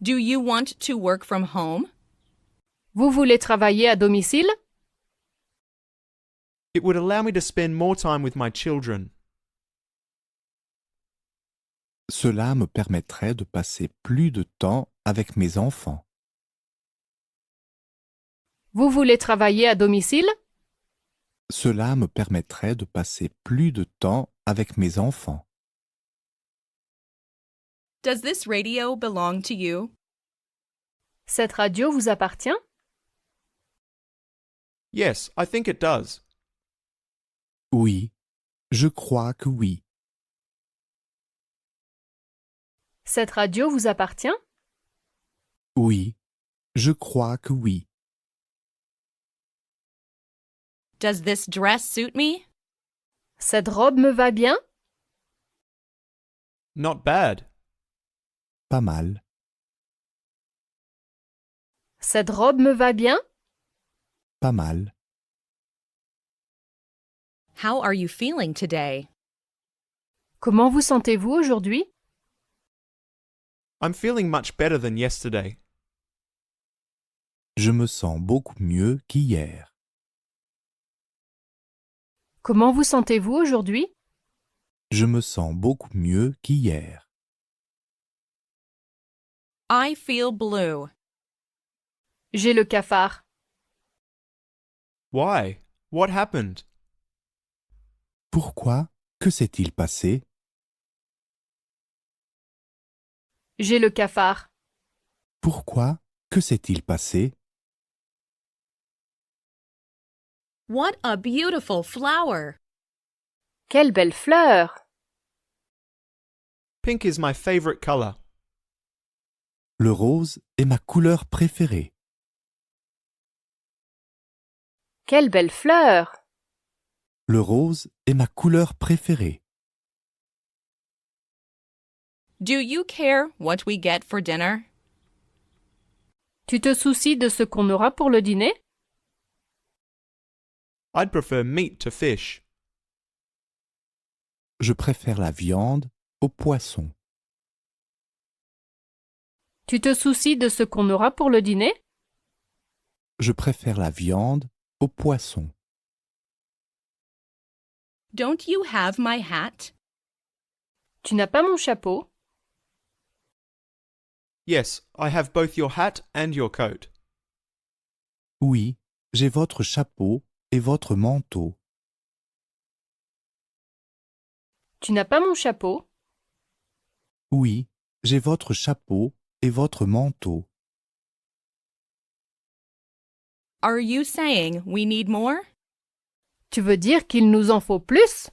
Do you want to work from home? Vous voulez travailler à domicile? It would allow me to spend more time with my children. Cela me permettrait de passer plus de temps avec mes enfants. Vous voulez travailler à domicile? Cela me permettrait de passer plus de temps avec mes enfants. Does this radio belong to you? Cette radio vous appartient? Yes, I think it does. Oui, je crois que oui. Cette radio vous appartient? Oui, je crois que oui. Does this dress suit me? Cette robe me va bien? Not bad. Pas mal. Cette robe me va bien? Pas mal. How are you feeling today? Comment vous sentez-vous aujourd'hui? I'm feeling much better than yesterday. Je me sens beaucoup mieux qu'hier. Comment vous sentez-vous aujourd'hui? Je me sens beaucoup mieux qu'hier. I feel blue. J'ai le cafard. Why? What happened? Pourquoi? Que s'est-il passé? J'ai le cafard. Pourquoi? Que s'est-il passé? What a beautiful flower! Quelle belle fleur! Pink is my favorite color. Le rose est ma couleur préférée. Quelle belle fleur! Le rose est ma couleur préférée. Do you care what we get for dinner? Tu te soucies de ce qu'on aura pour le dîner? I'd prefer meat to fish. Je préfère la viande au poisson. Tu te soucies de ce qu'on aura pour le dîner? Je préfère la viande au poisson. Don't you have my hat? Tu n'as pas mon chapeau? Yes, I have both your hat and your coat. Oui, j'ai votre chapeau et votre manteau. Tu n'as pas mon chapeau? Oui, j'ai votre chapeau et votre manteau. Are you saying we need more? Tu veux dire qu'il nous en faut plus?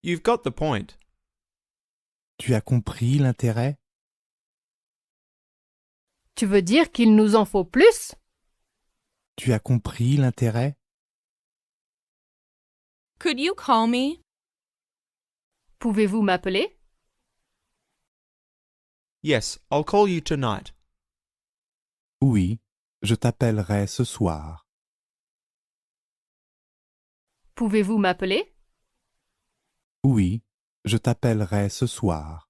You've got the point. Tu as compris l'intérêt? Tu veux dire qu'il nous en faut plus? Tu as compris l'intérêt? Could you call me? Pouvez-vous m'appeler? Yes, I'll call you tonight. Oui, je t'appellerai ce soir. Pouvez-vous m'appeler? Oui, je t'appellerai ce soir.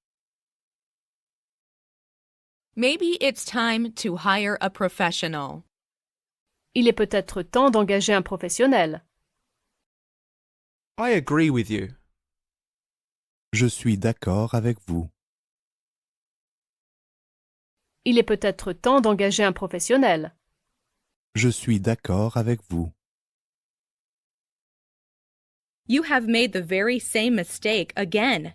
Maybe it's time to hire a professional. Il est peut-être temps d'engager un professionnel. I agree with you. Je suis d'accord avec vous. Il est peut-être temps d'engager un professionnel. Je suis d'accord avec vous. You have made the very same mistake again.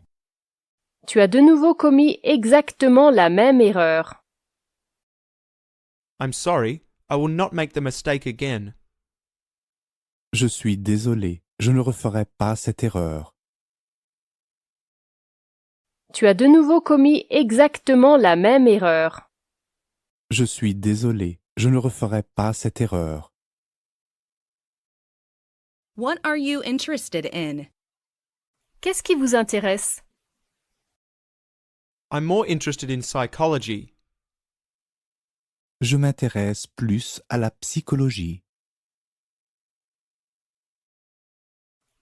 Tu as de nouveau commis exactement la même erreur. I'm sorry, I will not make the mistake again. Je suis désolé, je ne referai pas cette erreur. Tu as de nouveau commis exactement la même erreur. Je suis désolé, je ne referai pas cette erreur. What are you interested in? Qu'est-ce qui vous intéresse? I'm more interested in psychology. Je m'intéresse plus à la psychologie.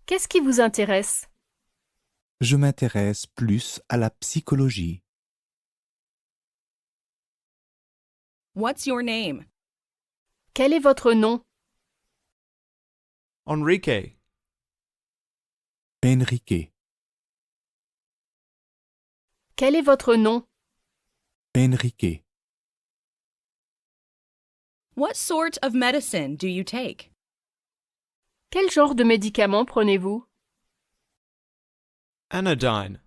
Qu'est-ce qui vous intéresse? Je m'intéresse plus à la psychologie. What's your name? Quel est votre nom? Enrique. Enrique. Quel est votre nom? Enrique. What sort of medicine do you take? Quel genre de médicament prenez-vous? Anodyne.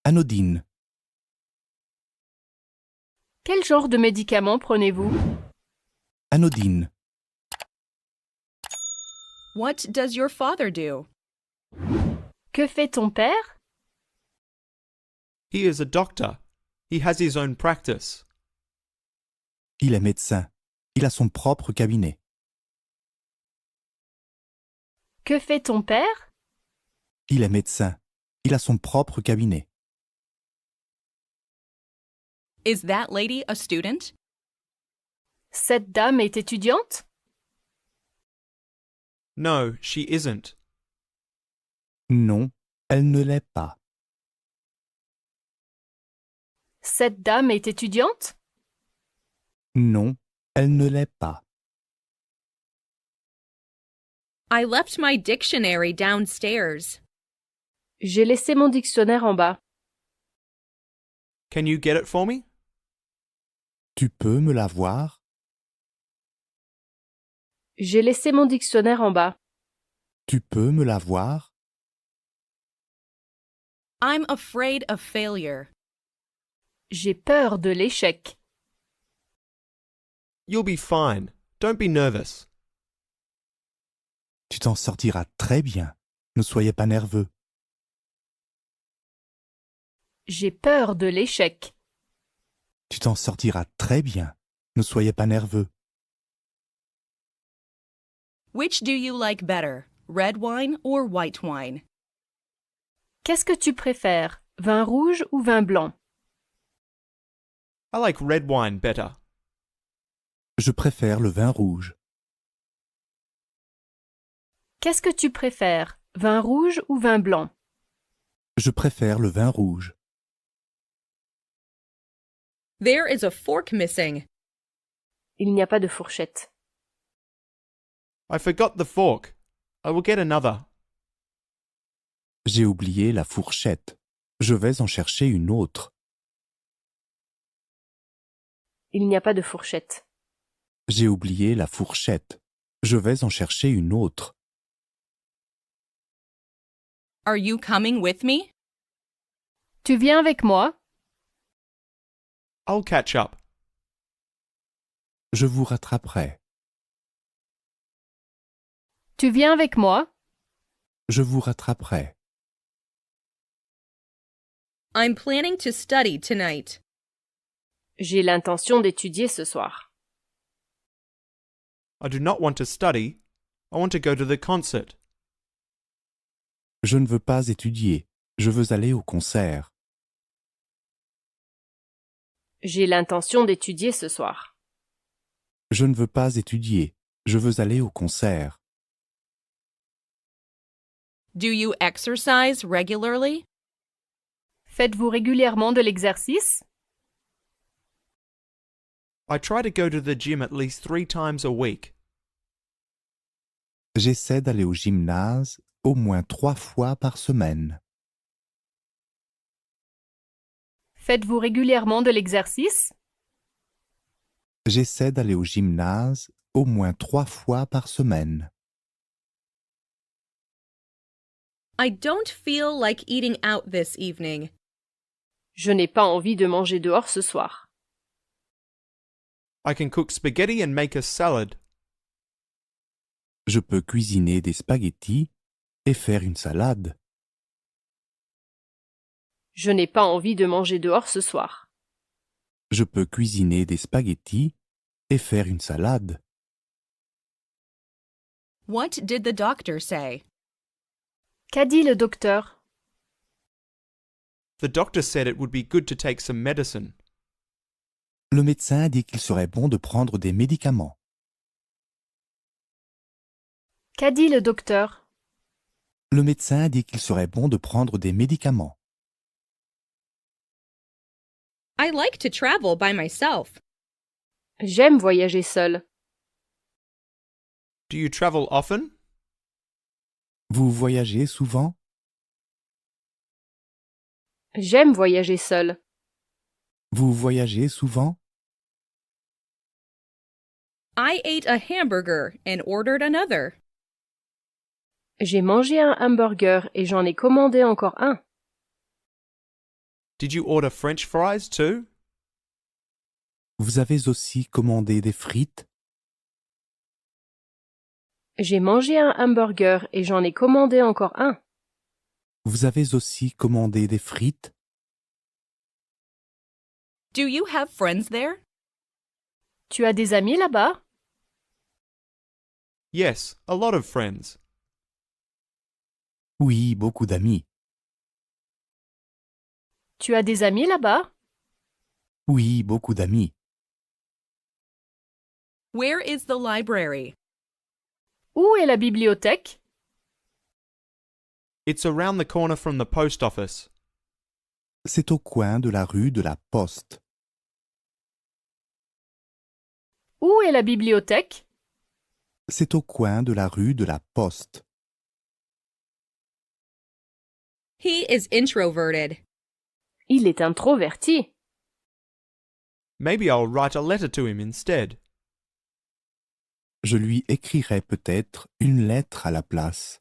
Anodine. Quel genre de médicament prenez-vous? Anodine. What does your father do? Que fait ton père? He is a doctor. He has his own practice. Il est médecin. Il a son propre cabinet. Que fait ton père? Il est médecin. Il a son propre cabinet. Is that lady a student? Cette dame est étudiante? No, she isn't. Non, elle ne l'est pas. Cette dame est étudiante? Non, elle ne l'est pas. I left my dictionary downstairs. J'ai laissé mon dictionnaire en bas. Can you get it for me? Tu peux me l'avoir? J'ai laissé mon dictionnaire en bas. Tu peux me l'avoir? I'm afraid of failure. J'ai peur de l'échec. You'll be fine. Don't be nervous. Tu t'en sortiras très bien. Ne soyez pas nerveux. J'ai peur de l'échec. Tu t'en sortiras très bien. Ne soyez pas nerveux. Which do you like better, red wine or white wine? Qu'est-ce que tu préfères, vin rouge ou vin blanc? I like red wine better. Je préfère le vin rouge. Qu'est-ce que tu préfères, vin rouge ou vin blanc? Je préfère le vin rouge. There is a fork missing. Il n'y a pas de fourchette. I forgot the fork. I will get another. J'ai oublié la fourchette. Je vais en chercher une autre. Il n'y a pas de fourchette. J'ai oublié la fourchette. Je vais en chercher une autre. Are you coming with me? Tu viens avec moi? I'll catch up. Je vous rattraperai. Tu viens avec moi? Je vous rattraperai. I'm planning to study tonight. J'ai l'intention d'étudier ce soir. I do not want to study. I want to go to the concert. Je ne veux pas étudier. Je veux aller au concert. J'ai l'intention d'étudier ce soir. Je ne veux pas étudier. Je veux aller au concert. Do you exercise regularly? Faites-vous régulièrement de l'exercice? I try to go to the gym at least 3 times a week. J'essaie d'aller au gymnase au moins 3 fois par semaine. Faites-vous régulièrement de l'exercice? J'essaie d'aller au gymnase au moins 3 fois par semaine. I don't feel like eating out this evening. Je n'ai pas envie de manger dehors ce soir. I can cook spaghetti and make a salad. Je peux cuisiner des spaghettis et faire une salade. Je n'ai pas envie de manger dehors ce soir. Je peux cuisiner des spaghettis et faire une salade. What did the doctor say? Qu'a dit le docteur? The doctor said it would be good to take some medicine. Le médecin a dit qu'il serait bon de prendre des médicaments. Qu'a dit le docteur? Le médecin a dit qu'il serait bon de prendre des médicaments. I like to travel by myself. J'aime voyager seul. Do you travel often? Vous voyagez souvent? J'aime voyager seul. Vous voyagez souvent? I ate a hamburger and ordered another. J'ai mangé un hamburger et j'en ai commandé encore un. Did you order French fries too? Vous avez aussi commandé des frites? J'ai mangé un hamburger et j'en ai commandé encore un. Vous avez aussi commandé des frites? Do you have friends there? Tu as des amis là-bas? Yes, a lot of friends. Oui, beaucoup d'amis. Tu as des amis là-bas? Oui, beaucoup d'amis. Where is the library? Où est la bibliothèque? It's around the corner from the post office. C'est au coin de la rue de la Poste. Où est la bibliothèque? C'est au coin de la rue de la Poste. He is introverted. Il est introverti. Maybe I'll write a letter to him instead. Je lui écrirai peut-être une lettre à la place.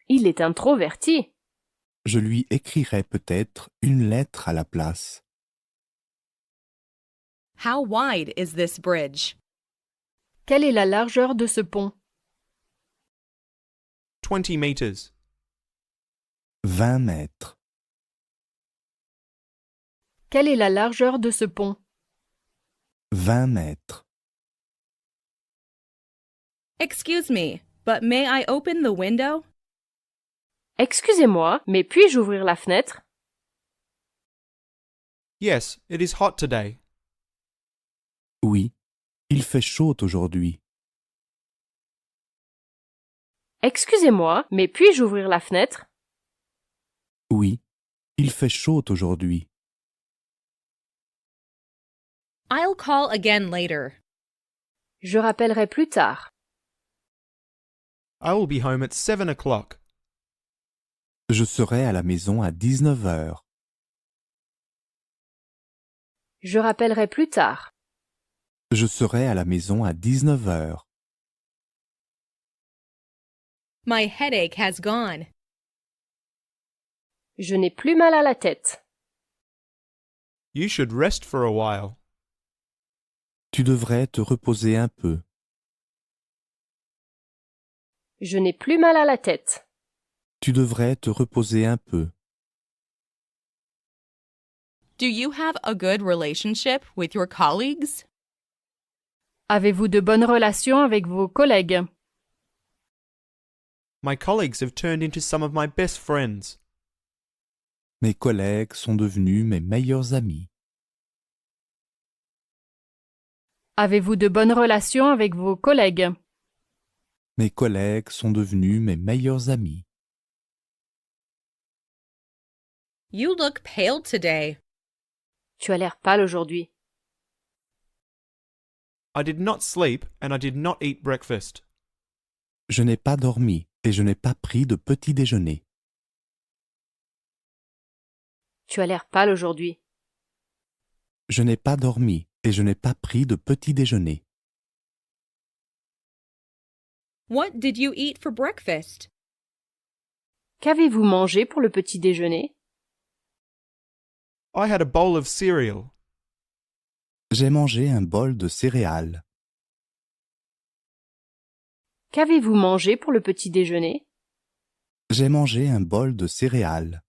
Il est introverti. Je lui écrirai peut-être une lettre à la place. How wide is this bridge? Quelle est la largeur de ce pont? 20 meters. 20 mètres. Quelle est la largeur de ce pont? 20 mètres. Excuse me, but may I open the window? Excusez-moi, mais puis-je ouvrir la fenêtre? Yes, it is hot today. Oui, il fait chaud aujourd'hui. Excusez-moi, mais puis-je ouvrir la fenêtre? Oui, il fait chaud aujourd'hui. I'll call again later. Je rappellerai plus tard. I will be home at 7 o'clock. Je serai à la maison à 19 heures. Je rappellerai plus tard. Je serai à la maison à 19 heures. My headache has gone. Je n'ai plus mal à la tête. You should rest for a while. Tu devrais te reposer un peu. Je n'ai plus mal à la tête. Tu devrais te reposer un peu. Do you have a good relationship with your colleagues? Avez-vous de bonnes relations avec vos collègues? My colleagues have turned into some of my best friends. Mes collègues sont devenus mes meilleurs amis. Avez-vous de bonnes relations avec vos collègues? Mes collègues sont devenus mes meilleurs amis. You look pale today. Tu as l'air pâle aujourd'hui. I did not sleep and I did not eat breakfast. Je n'ai pas dormi et je n'ai pas pris de petit déjeuner. Tu as l'air pâle aujourd'hui. Je n'ai pas dormi et je n'ai pas pris de petit déjeuner. What did you eat for breakfast? Qu'avez-vous mangé pour le petit déjeuner? I had a bowl of cereal. J'ai mangé un bol de céréales. Qu'avez-vous mangé pour le petit déjeuner? J'ai mangé un bol de céréales.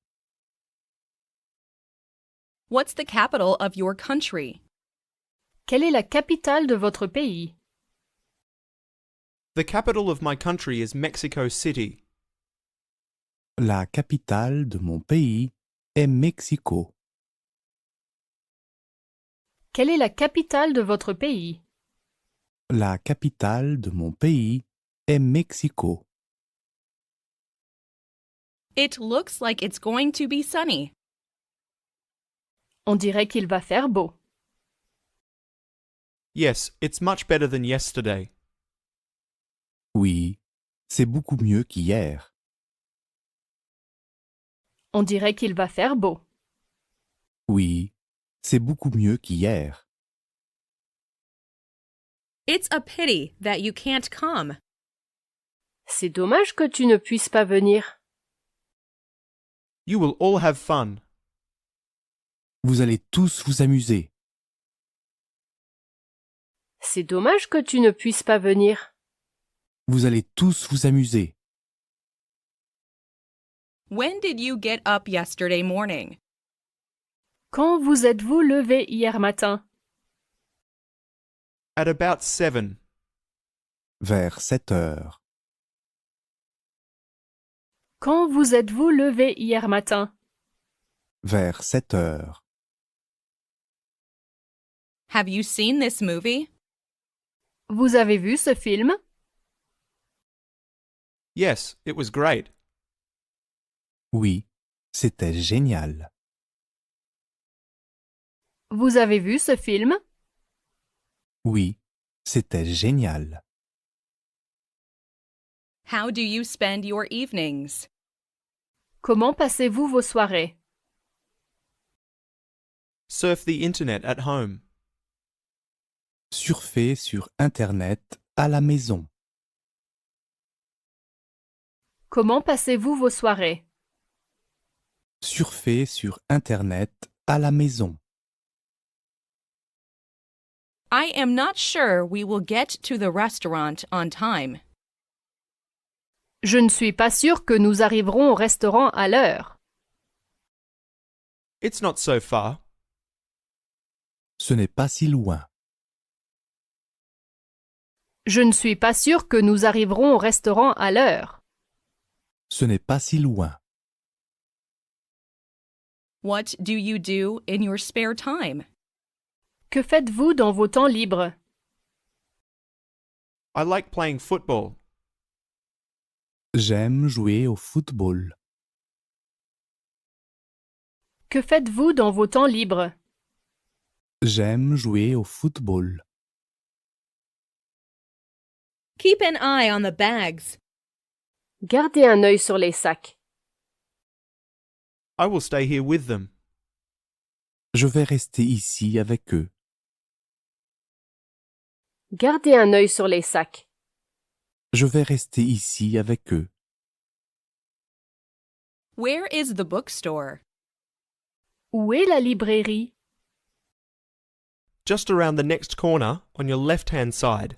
What's the capital of your country? Quelle est la capitale de votre pays? The capital of my country is Mexico City. La capitale de mon pays est Mexico. Quelle est la capitale de votre pays? La capitale de mon pays est Mexico. It looks like it's going to be sunny. On dirait qu'il va faire beau. Yes, it's much better than yesterday. Oui, c'est beaucoup mieux qu'hier. On dirait qu'il va faire beau. Oui, c'est beaucoup mieux qu'hier. It's a pity that you can't come. C'est dommage que tu ne puisses pas venir. You will all have fun. Vous allez tous vous amuser. C'est dommage que tu ne puisses pas venir. Vous allez tous vous amuser. When did you get up yesterday morning? Quand vous êtes-vous levé hier matin? At about 7. Vers 7 heures. Quand vous êtes-vous levé hier matin? Vers 7 heures. Have you seen this movie? Vous avez vu ce film? Yes, it was great. Oui, c'était génial. Vous avez vu ce film? Oui, c'était génial. How do you spend your evenings? Comment passez-vous vos soirées? Surf the internet at home. Surfer sur Internet à la maison. Comment passez-vous vos soirées? Surfer sur Internet à la maison. I am not sure we will get to the restaurant on time. Je ne suis pas sûre que nous arriverons au restaurant à l'heure. It's not so far. Ce n'est pas si loin. Je ne suis pas sûre que nous arriverons au restaurant à l'heure. Ce n'est pas si loin. What do you do in your spare time? Que faites-vous dans vos temps libres? I like playing football. J'aime jouer au football. Que faites-vous dans vos temps libres? J'aime jouer au football. Keep an eye on the bags. Gardez un œil sur les sacs. I will stay here with them. Je vais rester ici avec eux. Gardez un œil sur les sacs. Je vais rester ici avec eux. Where is the bookstore? Où est la librairie? Just around the next corner on your left-hand side.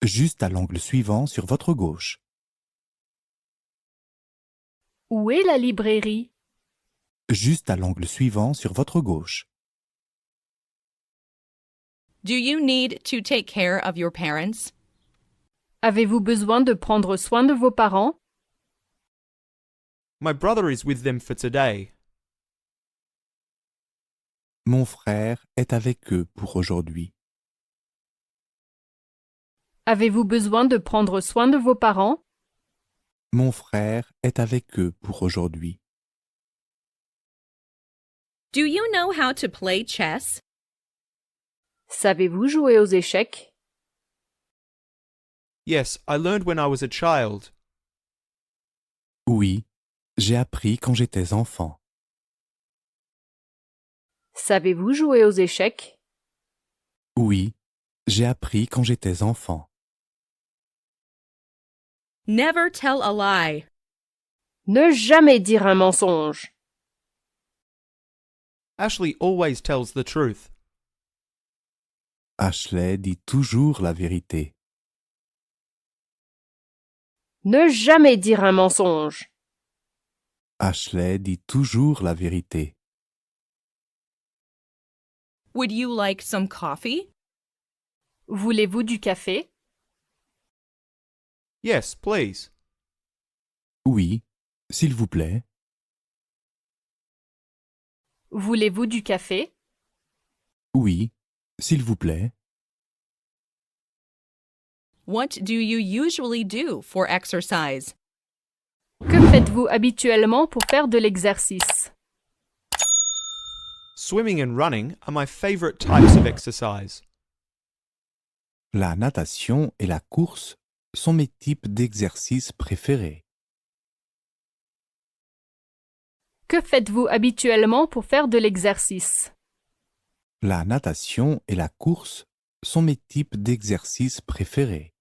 Juste à l'angle suivant sur votre gauche. Où est la librairie? Juste à l'angle suivant sur votre gauche. Do you need to take care of your parents? Avez-vous besoin de prendre soin de vos parents? My brother is with them for today. Mon frère est avec eux pour aujourd'hui. Avez-vous besoin de prendre soin de vos parents? Mon frère est avec eux pour aujourd'hui. Do you know how to play chess? Savez-vous jouer aux échecs? Yes, I learned when I was a child. Oui, j'ai appris quand j'étais enfant. Savez-vous jouer aux échecs? Oui, j'ai appris quand j'étais enfant. Never tell a lie. Ne jamais dire un mensonge. Ashley always tells the truth. Ashley dit toujours la vérité. Ne jamais dire un mensonge. Ashley dit toujours la vérité. Would you like some coffee? Voulez-vous du café? Yes, please. Oui, s'il vous plaît. Voulez-vous du café? Oui, s'il vous plaît. What do you usually do for exercise? Que faites-vous habituellement pour faire de l'exercice? Swimming and running are my favourite types of exercise. La natation et la course sont mes types d'exercices préférés. Que faites-vous habituellement pour faire de l'exercice? La natation et la course sont mes types d'exercices préférés.